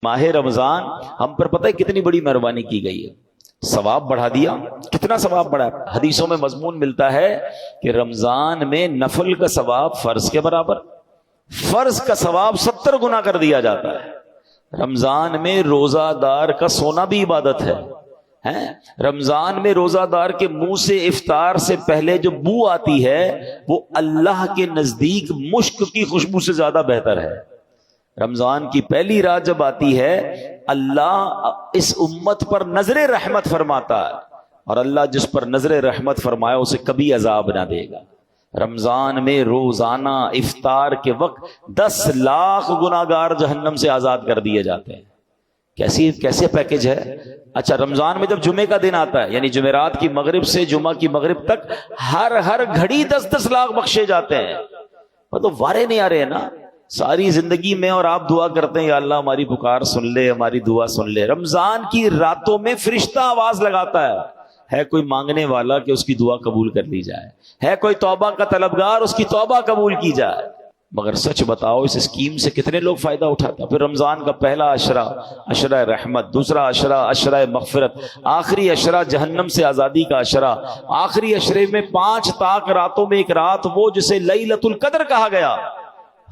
ماہ رمضان ہم پر پتہ ہے کتنی بڑی مہربانی کی گئی ہے، ثواب بڑھا دیا۔ کتنا ثواب بڑھا ہے؟ حدیثوں میں مضمون ملتا ہے کہ رمضان میں نفل کا ثواب فرض کے برابر، فرض کا ثواب 70 گنا کر دیا جاتا ہے۔ رمضان میں روزہ دار کا سونا بھی عبادت ہے۔ رمضان میں روزہ دار کے منہ سے افطار سے پہلے جو بو آتی ہے وہ اللہ کے نزدیک مشک کی خوشبو سے زیادہ بہتر ہے۔ رمضان کی پہلی رات جب آتی ہے اللہ اس امت پر نظر رحمت فرماتا ہے، اور اللہ جس پر نظر رحمت فرمایا اسے کبھی عذاب نہ دے گا۔ رمضان میں روزانہ افطار کے وقت 10 لاکھ گناہگار جہنم سے آزاد کر دیے جاتے ہیں۔ کیسے پیکج ہے؟ اچھا، رمضان میں جب جمعے کا دن آتا ہے، یعنی جمعرات کی مغرب سے جمعہ کی مغرب تک ہر گھڑی 10 لاکھ بخشے جاتے ہیں۔ تو وارے نہیں آ رہے ہیں نا ساری زندگی میں، اور آپ دعا کرتے ہیں یا اللہ ہماری پکار سن لے، ہماری دعا سن لے۔ رمضان کی راتوں میں فرشتہ آواز لگاتا ہے کوئی مانگنے والا کہ اس کی دعا قبول کر لی جائے، ہے کوئی توبہ کا طلبگار اس کی توبہ قبول کی جائے۔ مگر سچ بتاؤ اس اسکیم سے کتنے لوگ فائدہ اٹھاتا؟ پھر رمضان کا پہلا عشرہ عشرہ رحمت، دوسرا عشرہ عشرہ مغفرت، آخری عشرہ جہنم سے آزادی کا عشرہ، آخری عشرے میں 5 طاق راتوں میں ایک رات وہ جسے لیلۃ القدر کہا گیا،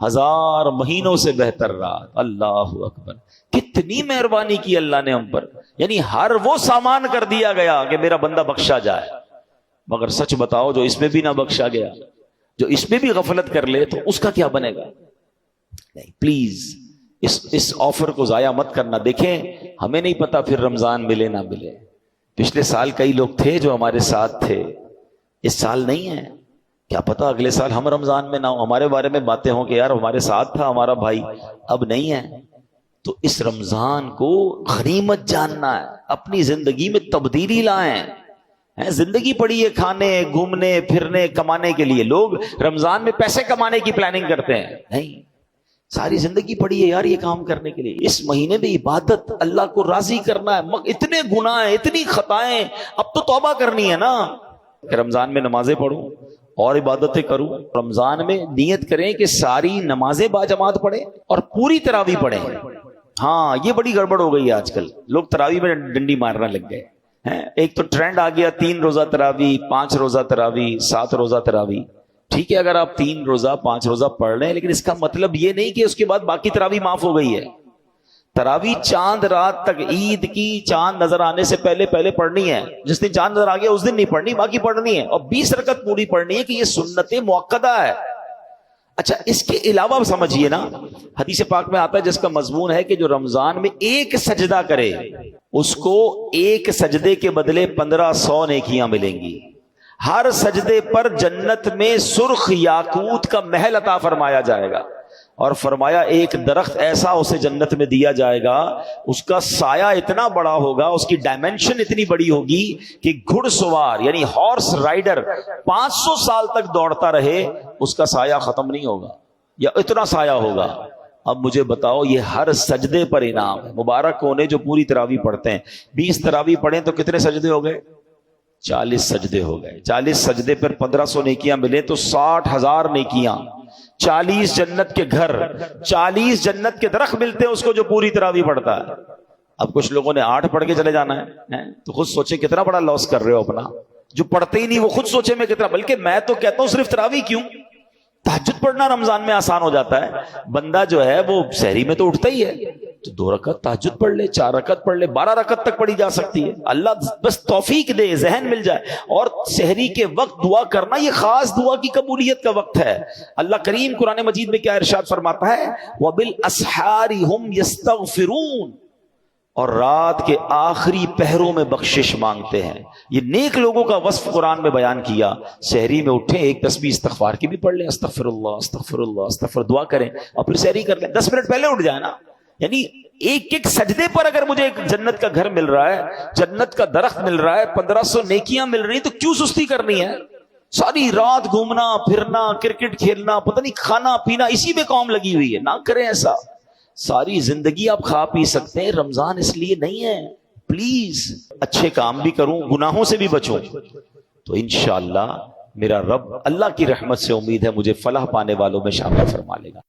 1000 مہینوں سے بہتر رات۔ اللہ اکبر، کتنی مہربانی کی اللہ نے ہم پر، یعنی ہر وہ سامان کر دیا گیا کہ میرا بندہ بخشا جائے۔ مگر سچ بتاؤ جو اس میں بھی نہ بخشا گیا، جو اس میں بھی غفلت کر لے تو اس کا کیا بنے گا؟ نہیں، پلیز اس آفر کو ضائع مت کرنا۔ دیکھیں ہمیں نہیں پتا پھر رمضان ملے نہ ملے۔ پچھلے سال کئی لوگ تھے جو ہمارے ساتھ تھے، اس سال نہیں ہے، کیا پتا اگلے سال ہم رمضان میں نہ ہو، ہمارے بارے میں باتیں ہوں کہ یار ہمارے ساتھ تھا ہمارا بھائی، اب نہیں ہے۔ تو اس رمضان کو غنیمت جاننا ہے، اپنی زندگی میں تبدیلی لائیں۔ زندگی پڑی ہے کھانے گھومنے پھرنے کمانے کے لیے، لوگ رمضان میں پیسے کمانے کی پلاننگ کرتے ہیں، نہیں، ساری زندگی پڑی ہے یار یہ کام کرنے کے لیے۔ اس مہینے میں عبادت، اللہ کو راضی کرنا ہے، اتنے گناہ ہیں، اتنی خطائیں، اب تو توبہ کرنی ہے نا۔ کہ رمضان میں نمازیں پڑھوں اور عبادتیں کروں۔ رمضان میں نیت کریں کہ ساری نمازیں باجماعت پڑھیں اور پوری تراویح پڑھیں۔ ہاں یہ بڑی گڑبڑ ہو گئی ہے آج کل، لوگ تراویح میں ڈنڈی مارنا لگ گئے۔ ایک تو ٹرینڈ آ گیا 3 روزہ تراویح، 5 روزہ تراویح، 7 روزہ تراویح۔ ٹھیک ہے اگر آپ 3 روزہ 5 روزہ پڑھ رہے ہیں، لیکن اس کا مطلب یہ نہیں کہ اس کے بعد باقی تراویح معاف ہو گئی ہے۔ تراویح چاند رات تک، عید کی چاند نظر آنے سے پہلے پڑھنی ہے۔ جس دن چاند نظر آ گیا اس دن نہیں پڑھنی، باقی پڑھنی ہے، اور 20 رکعت پوری پڑھنی ہے کہ یہ سنت مؤکدہ ہے۔ اچھا اس کے علاوہ سمجھیے نا، حدیث پاک میں آتا ہے جس کا مضمون ہے کہ جو رمضان میں ایک سجدہ کرے اس کو ایک سجدے کے بدلے 1500 نیکیاں ملیں گی۔ ہر سجدے پر جنت میں سرخ یاقوت کا محل عطا فرمایا جائے گا، اور فرمایا ایک درخت ایسا اسے جنت میں دیا جائے گا، اس کا سایہ اتنا بڑا ہوگا، اس کی ڈائمنشن اتنی بڑی ہوگی کہ گھڑ سوار یعنی ہارس رائڈر 500 سال تک دوڑتا رہے اس کا سایہ ختم نہیں ہوگا، یا اتنا سایہ ہوگا۔ اب مجھے بتاؤ یہ ہر سجدے پر انعام ہے۔ مبارک ہونے جو پوری تراویح پڑھتے ہیں، 20 تراویح پڑھیں تو کتنے سجدے ہو گئے؟ 40 سجدے ہو گئے۔ 40 سجدے پر 1500 نیکیاں ملے تو 60,000 نیکیاں، 40 جنت کے گھر، 40 جنت کے درخت ملتے ہیں اس کو جو پوری تراویح پڑھتا ہے۔ اب کچھ لوگوں نے 8 پڑھ کے چلے جانا ہے تو خود سوچے کتنا بڑا لاس کر رہے ہو اپنا۔ جو پڑھتے ہی نہیں وہ خود سوچے میں کتنا، بلکہ میں تو کہتا ہوں صرف تراویح کیوں، تہجد پڑھنا رمضان میں آسان ہو جاتا ہے۔ بندہ جو ہے وہ سحری میں تو اٹھتا ہی ہے، تو 2 رکعت تہجد پڑھ لے، 4 رکعت پڑھ لے، 12 رکعت تک پڑھی جا سکتی ہے۔ اللہ بس توفیق دے، ذہن مل جائے۔ اور سحری کے وقت دعا کرنا یہ خاص دعا کی قبولیت کا وقت ہے۔ اللہ کریم قرآن مجید میں کیا ارشاد فرماتا ہے؟ وَبِالْأَسْحَارِ هُمْ يَسْتَغْفِرُونَ، اور رات کے آخری پہروں میں بخشش مانگتے ہیں۔ یہ نیک لوگوں کا وصف قرآن میں بیان کیا۔ سحری میں اٹھیں، ایک تسبیح استغفار کی بھی پڑھ لیں، استغفر اللہ استغفر اللہ استغفر، دعا کریں، اور پھر سحری کر لیں۔ 10 منٹ پہلے اٹھ جائیں نا، یعنی ایک سجدے پر اگر مجھے ایک جنت کا گھر مل رہا ہے، جنت کا درخت مل رہا ہے، 1500 نیکیاں مل رہی ہیں، تو کیوں سستی کرنی ہے؟ ساری رات گھومنا پھرنا، کرکٹ کھیلنا، پتہ نہیں کھانا پینا، اسی میں قوم لگی ہوئی ہے۔ نہ کریں ایسا۔ ساری زندگی آپ کھا پی سکتے ہیں، رمضان اس لیے نہیں ہے۔ پلیز اچھے کام بھی کروں، گناہوں سے بھی بچوں، تو انشاءاللہ میرا رب، اللہ کی رحمت سے امید ہے مجھے فلاح پانے والوں میں شامل فرما لے گا۔